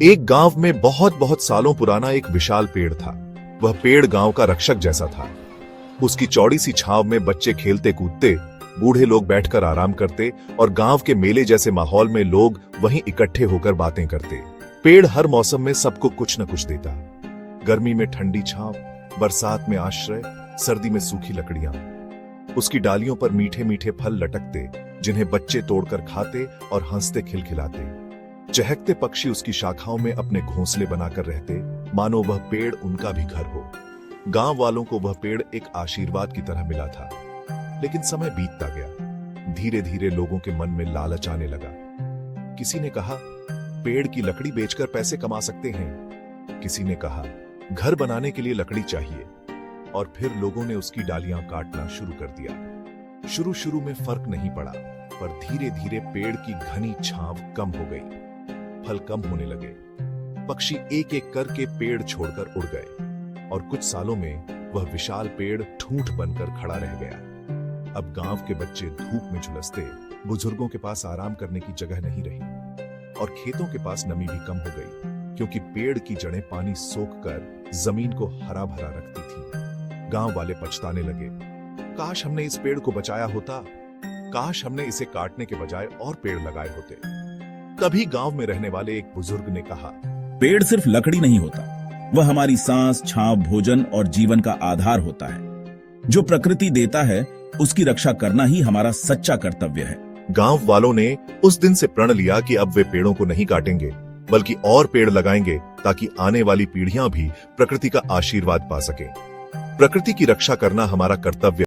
एक गांव में बहुत बहुत सालों पुराना एक विशाल पेड़ था। वह पेड़ गांव का रक्षक जैसा था। उसकी चौड़ी सी छांव में बच्चे खेलते कूदते, बूढ़े लोग बैठकर आराम करते और गांव के मेले जैसे माहौल में लोग वहीं इकट्ठे होकर बातें करते। पेड़ हर मौसम में सबको कुछ न कुछ देता। गर्मी में ठंडी छांव, बरसात में आश्रय, सर्दी में सूखी लकड़ियां। उसकी डालियों पर मीठे मीठे फल लटकते, जिन्हें बच्चे तोड़कर खाते और हंसते खिलखिलाते। चहकते पक्षी उसकी शाखाओं में अपने घोंसले बनाकर रहते, मानो वह पेड़ उनका भी घर हो। गांव वालों को वह पेड़ एक आशीर्वाद की तरह मिला था। लेकिन समय बीतता गया। धीरे धीरे लोगों के मन में लालच आने लगा। किसी ने कहा, पेड़ की लकड़ी बेचकर पैसे कमा सकते हैं। किसी ने कहा, घर बनाने के लिए लकड़ी चाहिए। और फिर लोगों ने उसकी डालियां काटना शुरू कर दिया। शुरू में फर्क नहीं पड़ा, पर धीरे धीरे पेड़ की घनी छांव कम हो गई। फल कम होने लगे। पक्षी एक एक करके पेड़ छोड़कर उड़ गए और कुछ सालों में वह विशाल पेड़ ठूंठ बनकर खड़ा रह गया। अब गांव के बच्चे धूप में झुलसते, बुजुर्गों के पास आराम करने की जगह नहीं रही और खेतों के पास नमी भी कम हो गई, क्योंकि पेड़ की जड़ें पानी सोखकर जमीन को हरा भरा रखती थी। गांव वाले पछताने लगे। काश हमने इस पेड़ को बचाया होता। काश हमने इसे काटने के बजाय और पेड़ लगाए होते। तभी गांव में रहने वाले एक बुजुर्ग ने कहा, पेड़ सिर्फ लकड़ी नहीं होता, वह हमारी सांस, छांव, भोजन और जीवन का आधार होता है। जो प्रकृति देता है उसकी रक्षा करना ही हमारा सच्चा कर्तव्य है। गांव वालों ने उस दिन से प्रण लिया कि अब वे पेड़ों को नहीं काटेंगे, बल्कि और पेड़ लगाएंगे, ताकि आने वाली पीढ़ियां भी प्रकृति का आशीर्वाद पा सकें। प्रकृति की रक्षा करना हमारा कर्तव्य